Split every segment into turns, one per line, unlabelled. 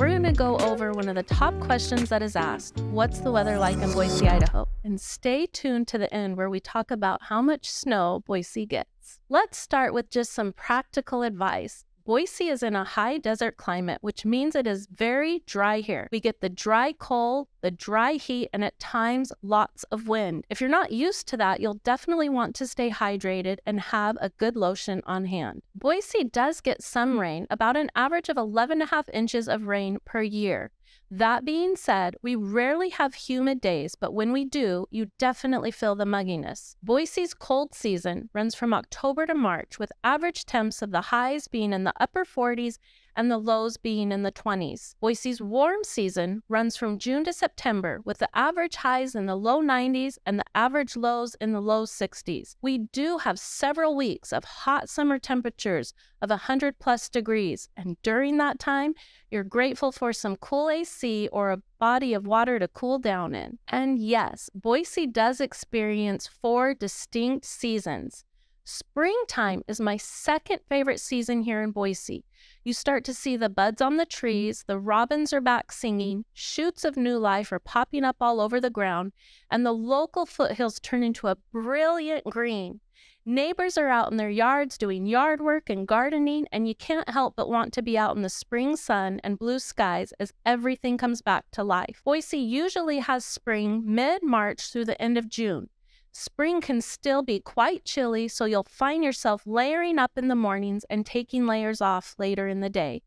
we're going to go over one of the top questions that is asked. What's the weather like in Boise, Idaho? And stay tuned to the end where we talk about how much snow Boise gets. Let's start with just some practical advice. Boise is in a high desert climate, which means it is very dry here. We get the dry cold, the dry heat, and at times lots of wind. If you're not used to that, you'll definitely want to stay hydrated and have a good lotion on hand. Boise does get some rain, about an average of 11.5 inches of rain per year. That being said, we rarely have humid days, but when we do, you definitely feel the mugginess. Boise's cold season runs from October to March, with average temps of the highs being in the upper 40s and the lows being in the 20s. Boise's warm season runs from June to September, with the average highs in the low 90s and the average lows in the low 60s. We do have several weeks of hot summer temperatures of 100+ degrees, and during that time, you're grateful for some cool AC or a body of water to cool down in. And yes, Boise does experience 4 distinct seasons. Springtime is my second favorite season here in Boise. You start to see the buds on the trees, the robins are back singing, shoots of new life are popping up all over the ground, and the local foothills turn into a brilliant green. Neighbors are out in their yards doing yard work and gardening, and you can't help but want to be out in the spring sun and blue skies as everything comes back to life. Boise usually has spring mid-March through the end of June. Spring can still be quite chilly, so you'll find yourself layering up in the mornings and taking layers off later in the day.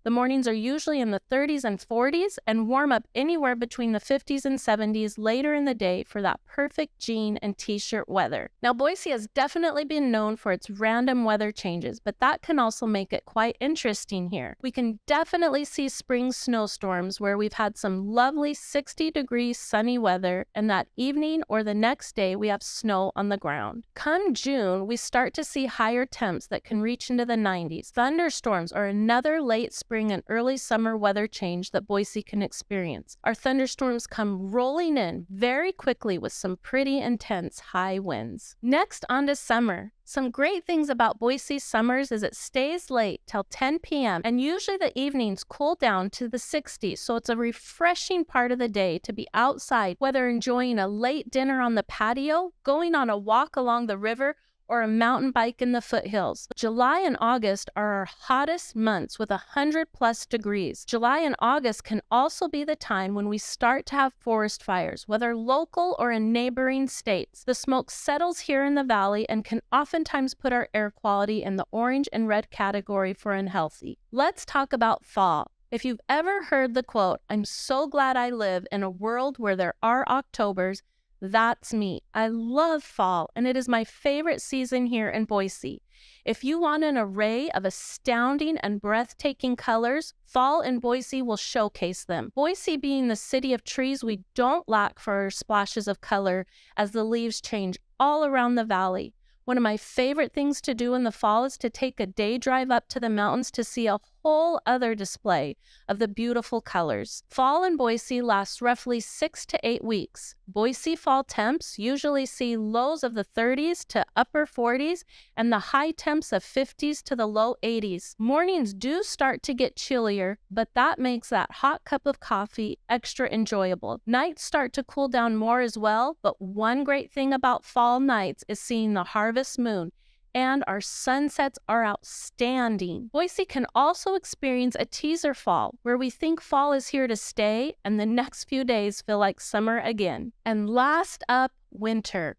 The mornings are usually in the 30s and 40s and warm up anywhere between the 50s and 70s later in the day for that perfect jean and t-shirt weather. Now, Boise has definitely been known for its random weather changes, but that can also make it quite interesting here. We can definitely see spring snowstorms where we've had some lovely 60-degree sunny weather, and that evening or the next day we have snow on the ground. Come June, we start to see higher temps that can reach into the 90s. Thunderstorms are another late spring and early summer weather change that Boise can experience. Our thunderstorms come rolling in very quickly with some pretty intense high winds. Next, on to summer. Some great things about Boise summers is it stays late till 10 p.m. and usually the evenings cool down to the 60s, so it's a refreshing part of the day to be outside, whether enjoying a late dinner on the patio, going on a walk along the river, or a mountain bike in the foothills. July and August are our hottest months with 100+ degrees. July and August can also be the time when we start to have forest fires, whether local or in neighboring states. The smoke settles here in the valley and can oftentimes put our air quality in the orange and red category for unhealthy. Let's talk about fall. If you've ever heard the quote, "I'm so glad I live in a world where there are Octobers," that's me. I love fall, and it is my favorite season here in Boise. If you want an array of astounding and breathtaking colors, fall in Boise will showcase them. Boise being the city of trees, we don't lack for splashes of color as the leaves change all around the valley. One of my favorite things to do in the fall is to take a day drive up to the mountains to see a whole other display of the beautiful colors. Fall in Boise lasts roughly 6 to 8 weeks. Boise fall temps usually see lows of the 30s to upper 40s and the high temps of 50s to the low 80s. Mornings do start to get chillier, but that makes that hot cup of coffee extra enjoyable. Nights start to cool down more as well, but one great thing about fall nights is seeing the harvest moon, and our sunsets are outstanding. Boise can also experience a teaser fall, where we think fall is here to stay, and the next few days feel like summer again. And last up, winter.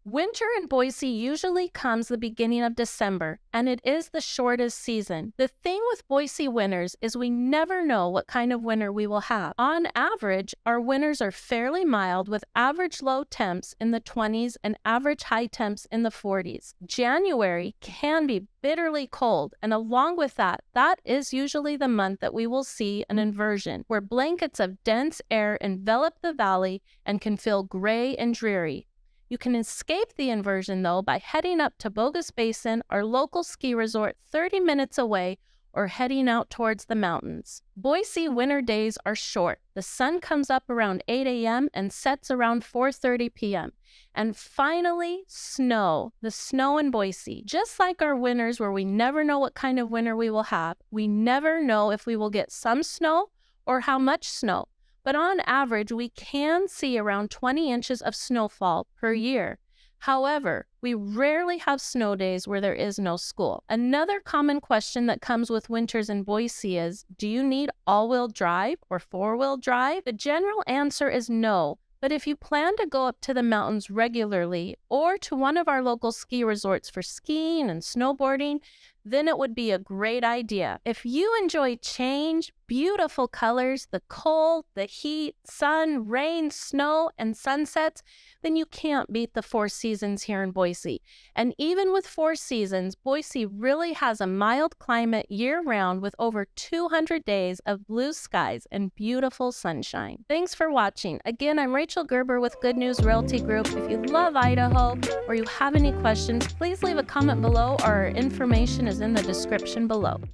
Winter in Boise usually comes the beginning of December, and it is the shortest season. The thing with Boise winters is we never know what kind of winter we will have. On average, our winters are fairly mild with average low temps in the 20s and average high temps in the 40s. January can be bitterly cold, and along with that, that is usually the month that we will see an inversion, where blankets of dense air envelop the valley and can feel gray and dreary. You can escape the inversion, though, by heading up to Bogus Basin, our local ski resort 30 minutes away, or heading out towards the mountains. Boise winter days are short. The sun comes up around 8 a.m. and sets around 4:30 p.m. And finally, snow. The snow in Boise. Just like our winters where we never know what kind of winter we will have, we never know if we will get some snow or how much snow, but on average, we can see around 20 inches of snowfall per year. However, we rarely have snow days where there is no school. Another common question that comes with winters in Boise is, do you need all-wheel drive or four-wheel drive? The general answer is no. But if you plan to go up to the mountains regularly or to one of our local ski resorts for skiing and snowboarding, then it would be a great idea. If you enjoy change, beautiful colors, the cold, the heat, sun, rain, snow, and sunsets, then you can't beat the four seasons here in Boise. And even with four seasons, Boise really has a mild climate year-round with over 200 days of blue skies and beautiful sunshine. Thanks for watching. Again, I'm Rachel Gerber with Good News Realty Group. If you love Idaho or you have any questions, please leave a comment below or our information is in the description below.